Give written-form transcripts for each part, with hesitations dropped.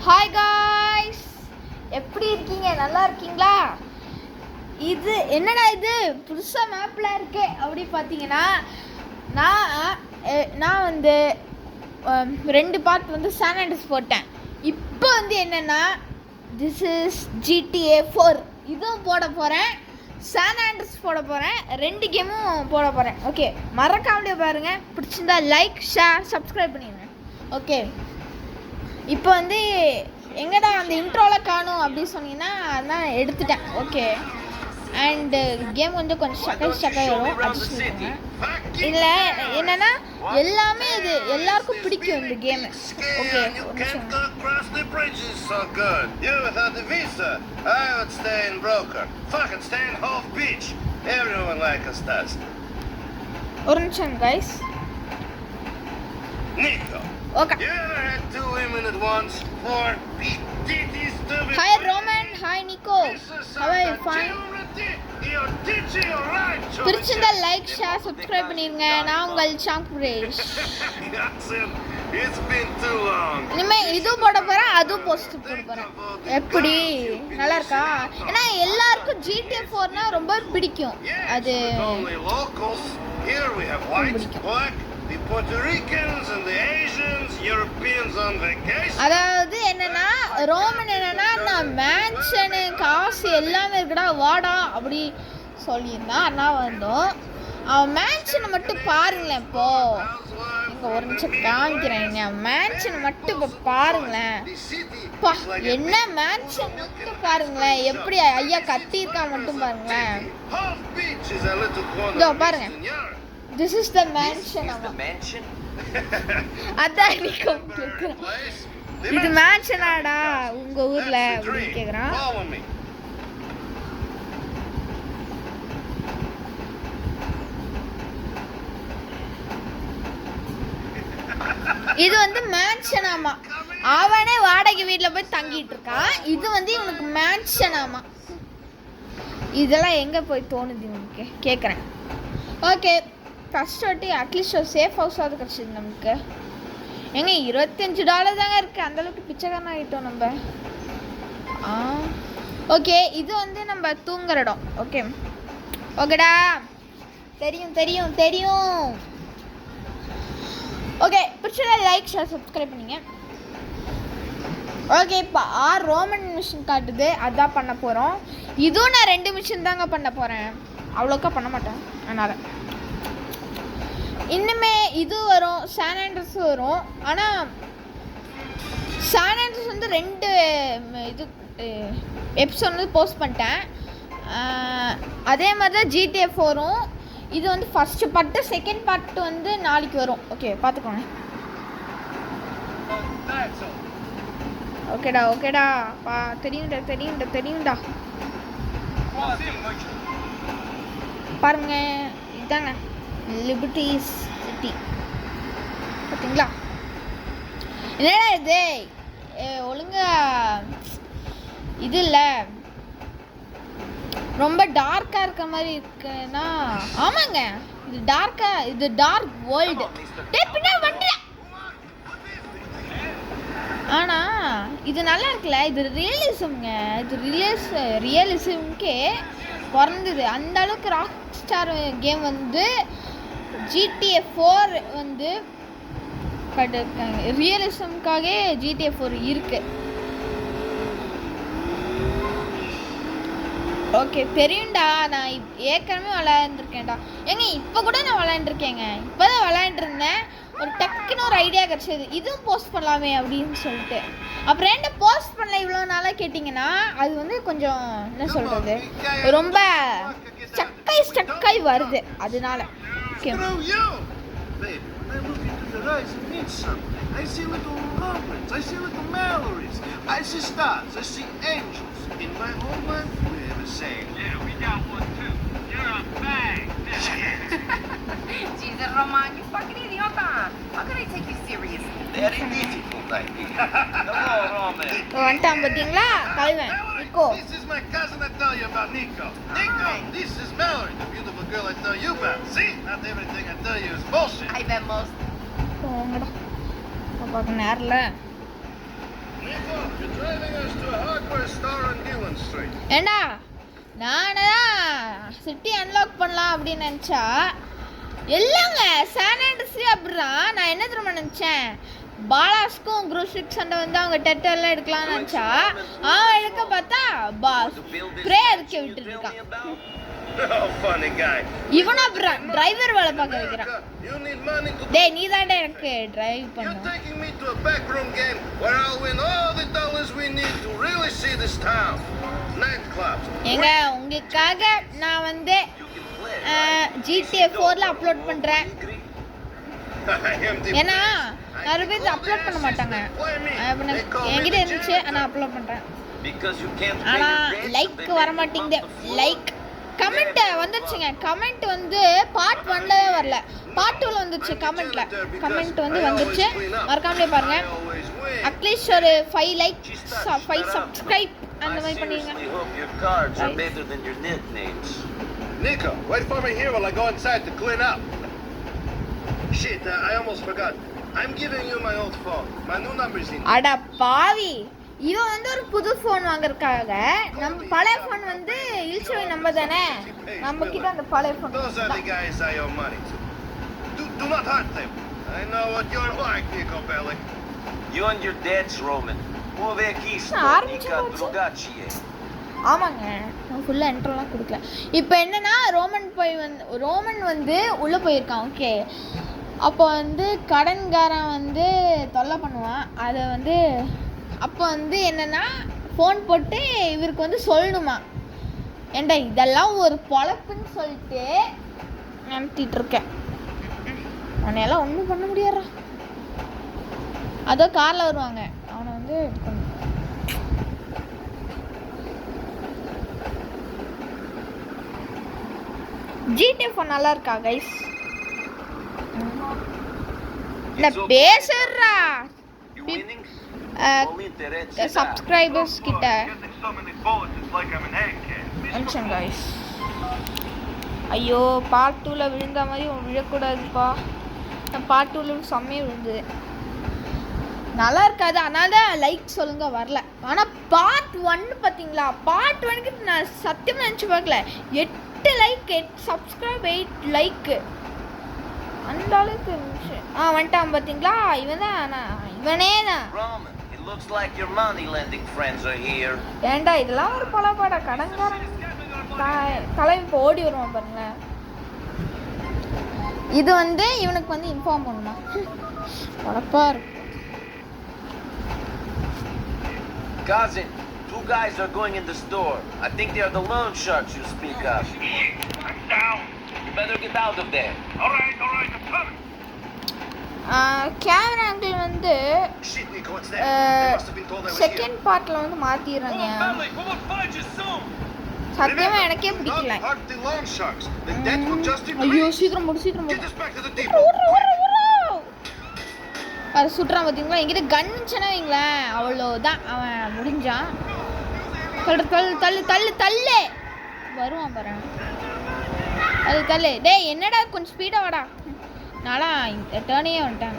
Hi guys, எப்படி இருக்கீங்க? நல்லா இருக்கீங்களா? இது என்னடா இது புதுசாக மேப்பில் இருக்கே அப்படி பார்த்தீங்கன்னா, நான் வந்து 2 பார்ட் வந்து சான் ஆண்ட்ரியாஸ் போட்டேன். இப்போ வந்து என்னென்னா திஸ் இஸ் GTA 4 இதுவும் போட போகிறேன், சான் ஆண்ட்ரியாஸ் போட போகிறேன், 2 கேமும் போட போகிறேன். ஓகே, மறக்காமலே பாருங்கள். பிடிச்சிருந்தா லைக், ஷேர், சப்ஸ்கிரைப் பண்ணிடுங்க. ஓகே, இப்போ வந்து எங்கடா அந்த இன்ட்ரோவில் காணும் அப்படின்னு சொன்னீங்கன்னா அதான் எடுத்துட்டேன். ஓகே, அண்டு கேம் வந்து கொஞ்சம் ஸ்டக்காக வரும். அது சொல்லுங்க. இதில் என்னென்னா எல்லாமே இது எல்லாருக்கும் பிடிக்கும் இந்த கேமு. ஓகே, ஒரு நிமிஷம் guys. Okay. You ever had 2 women at once? 4 titties to be. Hi Roman, hi Nico. How are you? Fine. பிடிச்சிருந்தா லைக், ஷேர், சப்ஸ்கிரைப் பண்ணிருங்க. நான் உங்கள் சாங்குரேஷ். It's been too long. இனிமே இது போட போறேன், அதுவும் போஸ்ட் போட போறேன். எப்படி நல்லா இருக்கா? ஏன்னா எல்லாருக்கும் GTA 4னா ரொம்ப பிடிக்கும். அது Here we have white, black, the Puerto Ricans and the Asians, Europeans on vacation. அதாவது என்னன்னா ரோமன் என்னன்னா நான் மேன்ஷனு காசு எல்லாமே இருக்குடா வாடா அப்படி சொல்லியிருந்தான். அண்ணா வந்தோம். அவன் மேன்ஷனை மட்டும் பாருங்களேன். இப்போ இங்கே ஒரு நிமிஷம் காமிக்கிறேங்க. மேன்ஷனை மட்டும் இப்போ பாருங்களேன். பா, என்ன மேன்ஷன் மட்டும் பாருங்களேன். எப்படி ஐயா கத்தியிருக்கா மட்டும் பாருங்களேன். இதோ பாருங்க, this is the mansion. அதான் நீங்க கேக்குறேன், இது மேன்ஷனாடா உங்க ஊர்ல அப்படின்னு கேக்குறான். இது வந்து மேன்ஷனாமா. அவனே வாடகை வீட்டில் போய் தங்கிட்டு இருக்கான். இது வந்து இவனுக்கு மேன்ஷனாமா. இதெல்லாம் எங்க போய் தோணுது இவனுக்கு கேட்குறேன். ஓகே, ஃபஸ்ட் வாட்டி அட்லீஸ்ட் ஒரு சேஃப் ஹவுஸாவது கிடச்சிது நமக்கு. எங்க $25 தாங்க இருக்குது. அந்தளவுக்கு பிச்சைக்காரன் ஆகிட்டோம் நம்ம. ஓகே, இது வந்து நம்ம தூங்குற இடம். ஓகே ஓகேடா, தெரியும் தெரியும் தெரியும். ஓகே, பிடிச்சதா லைக், ஷேர், சப்ஸ்கிரைப் பண்ணிங்க. ஓகே, இப்போ ரோமன் மிஷின் காட்டுது, அதான் பண்ண போகிறோம். இதுவும் நான் 2 மிஷின் தாங்க பண்ண போகிறேன், அவ்வளோக்கா பண்ண மாட்டேன். அதனால் இன்னுமே இது வரும், சான் ஆண்ட்ரியாஸ் வரும். ஆனால் சான் ஆண்ட்ரியாஸ் வந்து 2 இது எபிசோட் வந்து போஸ்ட் பண்ணிட்டேன். அதே மாதிரி தான் GTA 4ம். இது வந்து ஃபஸ்ட்டு பார்ட்டு, செகண்ட் பார்ட்டு வந்து நாளைக்கு வரும். ஓகே, பார்த்துக்கோங்க. ஓகேடா ஓகேடா, தெரியும்டா தெரியும்டா தெரியும்டா. பாருங்க, இதாங்க லிபர்ட்டி சிட்டி. பார்த்தீங்களா? என்னடா இது ஒழுங்கா இது இல்லை, ரொம்ப டார்க்காக இருக்க மாதிரி இருக்குன்னா. ஆமாங்க, இது டார்க்காக, இது டார்க் வேர்ல்டு. பின்னா வந்துடுறேன். ஆனால் இது நல்லா இருக்குல்ல, இது ரியலிசம்ங்க. இது ரியலிசம்க்கே பிறந்தது. அந்த அளவுக்கு ராக் ஸ்டார் கேம் வந்து GTA 4 வந்து கட்டிருக்காங்க. ரியலிசம்காக GTA 4 இருக்கு. ஓகே, தெரியும்டா. நான் ஏற்கனவே விளையாண்டுருக்கேன்டா. ஏங்க இப்போ கூட நான் விளையாண்டுருக்கேங்க. இப்போ தான் விளையாண்டுருந்தேன். ஒரு டக்குன்னு ஒரு ஐடியா கிடச்சிது, இதுவும் போஸ்ட் பண்ணலாமே அப்படின்னு சொல்லிட்டு. அப்புறம் என்ன போஸ்ட் பண்ணல இவ்வளோ நாளாக கேட்டிங்கன்னா, அது வந்து கொஞ்சம் என்ன சொல்கிறது, ரொம்ப ஸ்டக்காய் வருது. அதனால okay. I see little goblins, I see little Mallories, I see stars, I see angels. In my homeland, we have a saying. Yeah, we got one too. You're a bag. Jesus, Roman, you fucking idiota. How can I take you seriously? Very difficult, I think. Hello, Roman. வந்துட்டான் பார்த்தீங்களா கல்வன் நிக்கோ. This is my cousin I tell you about, Nico. Nico, this is Mallory, the beautiful girl I tell you about. See, not everything I tell you is bullshit. I bet most. போங்கடா, பார்க்க நேரில். Nico. You're driving us to a hardware store on Newland Street. ஏண்டா நானே தான் city unlock பண்ணலாம் அப்படின்னு நினச்சா இல்லைங்க சான் ஆண்ட்ரியாஸ்லயே அப்படிதான். நான் என்ன தெரியுமா நினச்சேன், பாலாஸ்க்கும் குரூசிக் சண்டை வந்து அவங்க டெட்டெல்லாம் எடுக்கலாம்னு நினச்சா அவன் எடுக்க பார்த்தா ஸ்ப்ரே அடிக்க விட்டுட்டு இருக்கான். Oh, funny guy. இவனா அப்புறம் டிரைவர் வேலை பார்க்க வைக்கிறான். You need money to... டேய் நீ தான்டா எனக்கு டிரைவ் You're பண்ணும். taking me to a backroom game where I'll win all the dollars we need to really see this town. Nightclubs. ஏங்க உங்களுக்காக நான் வந்து GTA 4ல அப்லோட் பண்ணுறேன். I am the ஏன்னா best. நிறைய பேர் அப்லோட் பண்ண மாட்டாங்க. என்கிட்ட இருந்துச்சு ஆனால் அப்லோட் பண்ணுறேன். ஆனால் லைக் வர மாட்டேங்குது. லைக் கமெண்ட் வந்துருச்சுங்க. கமெண்ட் வந்து பார்ட் 1லவே வரல, பார்ட் 2ல வந்துருச்சு. கமெண்ட் வந்து வந்துருச்சு, மறக்காமலே பாருங்க. அட்லீஸ்ட் ஒரு 5 லைக் 5 சப்ஸ்கிரைப் அந்த மாதிரி பண்ணிடுங்க. Nico, wait for me here while I go inside to clean up. Shit, I almost forgot. I'm giving you my old phone. My new number's in. அட பாவி, இவன் வந்து ஒரு புது ஃபோன் வாங்குறதுக்காக நம்ம பழைய ஃபோன் வந்து இல்சுவை நம்ம தானே, நம்ம கிட்ட அந்த பழைய phone. Those are the guys I owe money to. Do not hurt them. I know what you're like, Nico Bellic. You and your dad's Roman. Muove aqui, ஆரம்பிச்சு Nika போச்சு. Drogacie. ஆமாங்க, நான் ஃபுல்லாக என்ட்ரெலாம் கொடுக்கல. இப்போ என்னன்னா ரோமன் வந்து உள்ளே போயிருக்கான். ஓகே, அப்போ வந்து கடன்காரன் வந்து தொல்லை பண்ணுவான். அதை வந்து அப்போ வந்து என்னென்னா ஃபோன் போட்டு இவருக்கு வந்து சொல்லணுமா, ஏண்டா இதெல்லாம் ஒரு பொழப்புன்னு சொல்லிட்டு நினைத்திட்டு இருக்கேன். அவனையெல்லாம் ஒன்றும் பண்ண முடியாதா. அதோ காரில் வருவாங்க, அவனை வந்து இது பண்ணு. GTA 4 நல்லா இருக்கா கைஸ்? நான் பேசுறா You winning? சப்ஸ்கிரைபர்ஸ் கிட்ட Getting some in the bullets is like I'm an egg kid. நிமிஷம் கைஸ். ஐயோ பார்ட் 2ல விழுந்த மாதிரி விழக்கூடாதுப்பா. நான் பார்ட் 2ல செம்மையாக விழுந்தது, நல்லா இருக்காது. அதனால தான் லைக் சொல்லுங்க வரல. ஆனால் பார்ட் 1 பார்த்தீங்களா, பார்ட் 1க்கு நான் சத்தியமாக நினச்சி பார்க்கல. 8 லைக், 8 சப்ஸ்கிரைப், 8 லைக்கு, அந்த அளவுக்கு இருந்துச்சு. வந்துட்டான் பார்த்தீங்களா, இவன் தான், இவனே தான். Roman, it looks like your money lending friends are here. ஏண்டா இதெல்லாம் ஒரு பலபாடா, கடன்காரன் தலைவி இப்போ ஓடி வருவான் பாருங்களேன். இது வந்து இவனுக்கு வந்து இன்ஃபார்ம் பண்ணுமா, பழப்பா இருக்கும். Cousin, 2 guys are going in the store. I think they are the loan sharks you speak of. I'm down. You better get out of there. All right, I'm coming. Camera angle வந்து Shit, Nico, what's that? They must have been told I was here. Second பார்ட்டில் வந்து மாற்றிடுறாங்க. We'll find you soon. சத்தியமாக எனக்கே பிடிக்கல. Don't hurt the loan sharks. The debt will just ஐயோ increase. சீக்கிரம் போடு, சீக்கிரம் Get போடு. us back to the depot. அது சுட்டுறான் பார்த்தீங்களா. என்கிட்ட கன்னுச்சுன்னா வைங்களேன் அவ்வளோதான், அவன் முடிஞ்சான். தள்ளு தள்ளு தள்ளு தள்ளு தள்ளு வருவான் பாரு. அது தள்ளு. டேய் என்னடா கொஞ்சம் ஸ்பீடாக வாடா. நானா டேர்னே வந்துட்டேன்.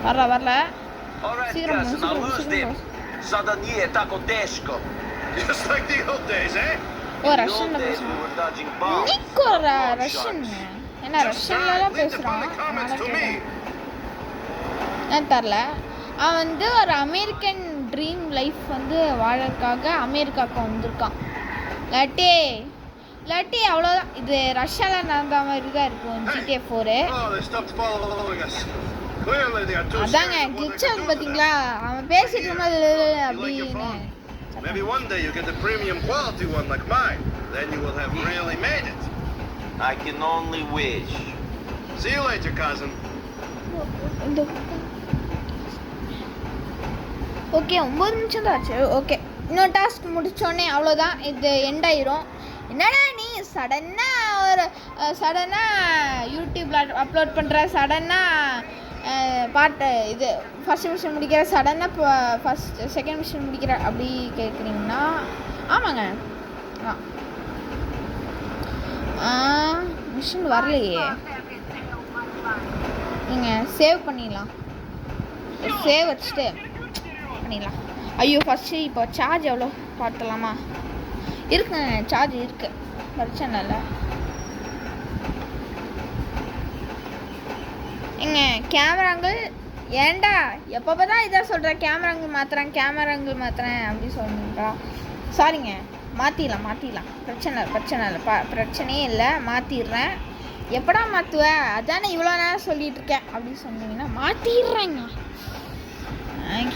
வரல All right, Siguram, cousin, I'll siguram, lose siguram. them. Sadanie tako teško. Just like the old days, eh? Oh In the ரஷ்யன்ல old days, we பேசுறான். were dodging bombs. நிக்கோ Loan ரஷ்யன் sharks. என்ன ரஷ்யன்லாம் Leave the பேசுறான். funny comments to me. நான் தரல. அவன் வந்து ஒரு அமெரிக்கன் ட்ரீம் லைஃப் வந்து வாழறதுக்காக அமெரிக்காவுக்கு வந்திருக்கான். இல்லாட்டி அவ்வளோதான். இது ரஷ்யாவில் நடந்த மாதிரி தான் இருக்கும் GTA 4. Oh, they stopped following us. Clearly they are too அதாங்க scared of what they கிளிச் can ஆகுது do to them. பார்த்தீங்களா, அவன் பேசிட்டு இருக்கும்போது You like your அப்படின்னு. phone? Maybe one day you get a premium quality one like mine. Then you will have really made it. I can only wish. See you later, cousin. Okay 9 நிமிஷம் தான் ஆச்சு. Okay இன்னொரு task முடிச்சோடனே அவ்வளோதான், இது end ஆயிரும். என்னடா நீ சடனாக யூடியூப்பில் அப்லோட் பண்ணுற, சடனாக பாட்டு இது ஃபஸ்ட் மிஷன் முடிக்கிற, சடனாக செகண்ட் மிஷன் முடிக்கிற அப்படி கேட்குறீங்கன்னா ஆமாங்க. மிஷன் வரலையே, நீங்கள் சேவ் பண்ணிடலாம். சேவ் வச்சுட்டு பண்ணிடலாம். ஐயோ ஃபஸ்ட்டு இப்போ சார்ஜ் எவ்வளோ பார்த்துலாமா? இருக்குங்க, சார்ஜ் இருக்கு, பிரச்சனை இல்லை. எங்க கேமராங்கள் ஏன்டா எப்போ தான் இதை சொல்கிறேன், கேமராங்கள் மாற்றுறேன் அப்படி சொல்லுங்களா? சாரிங்க, மாற்றிடலாம், பிரச்சனையே இல்லை, மாற்றிடுறேன். எப்படா மாற்றுவேன், அதானே இவ்வளோ நேரம் சொல்லிட்டு இருக்கேன் அப்படின்னு சொன்னீங்கன்னா மாற்றிடுறேங்க.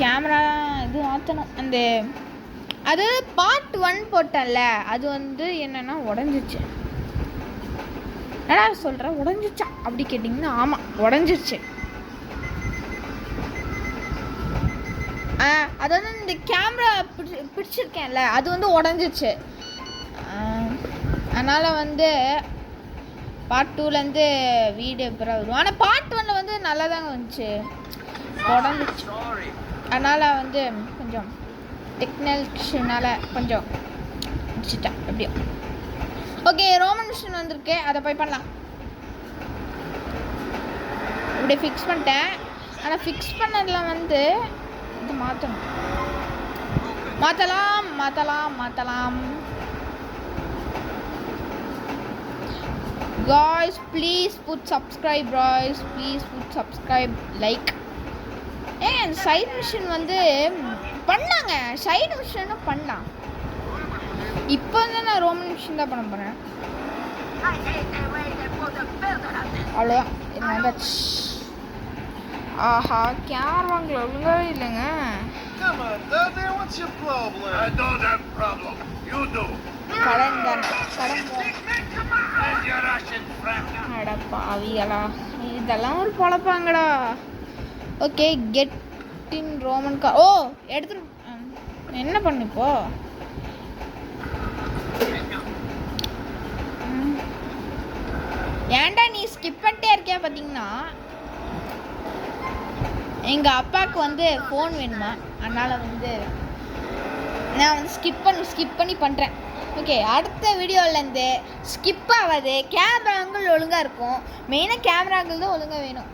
கேமரா இது மாற்றணும். அது பார்ட் 1 போட்டேன்ல, அது வந்து என்னென்னா உடஞ்சிச்சு. என்னடா சொல்கிறேன், உடஞ்சிச்சா அப்படி கேட்டிங்கன்னா ஆமாம் உடஞ்சிருச்சு. அது வந்து இந்த கேமரா பிடிச்சிருக்கேன்ல, அது வந்து உடஞ்சிச்சு. அதனால் வந்து பார்ட் 2லேருந்து வீடியோ எப்போ வரும். ஆனால் பார்ட் 1 வந்து நல்லா தாங்க வந்துச்சு, உடஞ்சிச்சு. அதனால் வந்து கொஞ்சம் டெக்னிஷனால் கொஞ்சம் முடிச்சிட்டேன் எப்படியோ. ஓகே, ரோமன் மிஷின் வந்திருக்கு, அதை போய் பண்ணலாம். இப்படி ஃபிக்ஸ் பண்ணிட்டேன். ஆனால் ஃபிக்ஸ் பண்ணதில் வந்து இது மாற்றலாம். Guys, please put subscribe, guys. Please put subscribe, like. And side mission வந்து பண்ணாங்க, சைடு மிஷனும் பண்ணலாம். இப்போ வந்து நான் ரோமன் மிஷன் தான் பண்ண போகிறேன். அவ்வளோதான், வந்தாச்சு. ஆஹா, கேமராங்கள ஒழுங்கா இல்லைங்க. Come on, Daddy, what's your problem? I don't have problem. You do. கடன் And your Russian friend. அட பாவிகளா, இதெல்லாம் ஒரு பொழப்பாங்கடா. Okay, get in Roman car. Oh, எடுத்துட்டு என்ன பண்ணு இப்போ? ஏன்டா நீ ஸ்கிப் பண்ணிட்டே இருக்கியா? பார்த்தீங்கன்னா எங்கள் அப்பாவுக்கு வந்து ஃபோன் வேணுமா, அதனால் வந்து நான் வந்து ஸ்கிப் பண்ணி பண்ணுறேன். ஓகே, அடுத்த வீடியோவிலேருந்து ஸ்கிப் ஆகாது, கேமராங்கள் ஒழுங்காக இருக்கும். மெயினாக கேமராங்கள் தான் ஒழுங்காக வேணும்.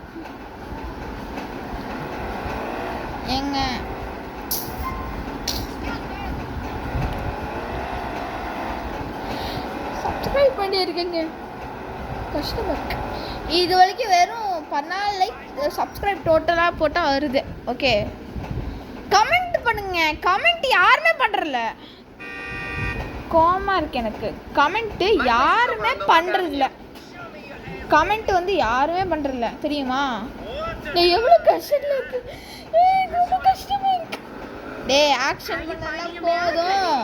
எங்க சப்ஸ்கிரைப் பண்ணி இருக்கேங்க, கஷ்டமாக இருக்கு. இது வரைக்கும் வெறும் 14 லைக், சப்ஸ்கிரைப் டோட்டலாக போட்டால் வருது. ஓகே, கமெண்ட் பண்ணுங்க. கமெண்ட் யாருமே பண்ணுறதில்ல, கோமா இருக்கு எனக்கு. கமெண்ட்டு யாருமே பண்ணுறதில்ல, கமெண்ட் வந்து யாருமே பண்ணுறதில்ல தெரியுமா? எவ்வளோ கஷ்டத்தில் இருக்கு, ரொம்ப கஷ்டமாக இருக்கு. டே, ஆக்ஷன் பண்ணலாம் போதும்.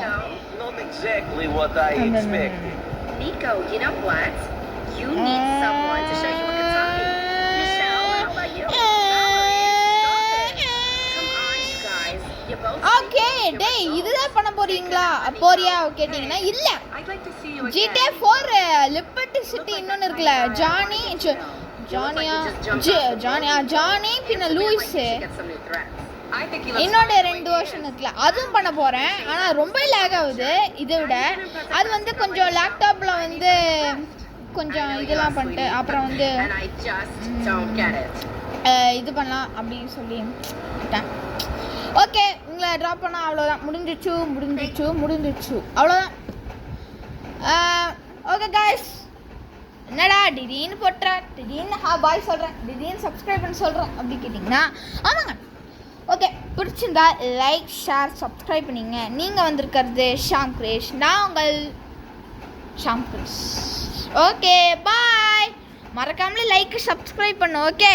Not exactly what I expected. Nico, you know what? You need someone to show you a good time. Michelle, how about you? Come on, you guys. You both. Okay, டே, இதுதான் பண்ண போறியா கேட்டிங்கன்னா இல்லை. I'd like to see you again. GTA 4 liberty city இன்னொன்று இருக்குல்ல, Johnny பின்ன Lewis, Get some new threats. I think you என்னோட 2 வருஷன் இருக்குல்ல, அதுவும் பண்ண போகிறேன். ஆனால் ரொம்ப லேக் ஆகுது இதை விட. அது வந்து கொஞ்சம் லேப்டாப்பில் வந்து கொஞ்சம் இதெல்லாம் பண்ணிட்டு அப்புறம் வந்து and I just don't get it. இது பண்ணலாம் அப்படின்னு சொல்லி விட்டேன். ஓகே, உங்களை ட்ராப் பண்ணால் அவ்வளோதான், முடிஞ்சிச்சு அவ்வளோதான். ஓகே காய்ஸ், என்னடா திடீர்னு போட்டுறேன், திடீர்னு பாய் சொல்கிறேன், திடீர்னு சப்ஸ்கிரைப் பண்ண சொல்கிறேன் அப்படி கேட்டிங்கன்னா ஆமாங்க. ஓகே, பிடிச்சிருந்தா லைக், ஷேர், சப்ஸ்கிரைப் பண்ணிங்க. நீங்கள் வந்திருக்கிறது ஷாம் கிரேஷ், நான் உங்கள் ஷாம் கிரேஷ். ஓகே, பாய். மறக்காமலே லைக், சப்ஸ்கிரைப் பண்ணு. ஓகே.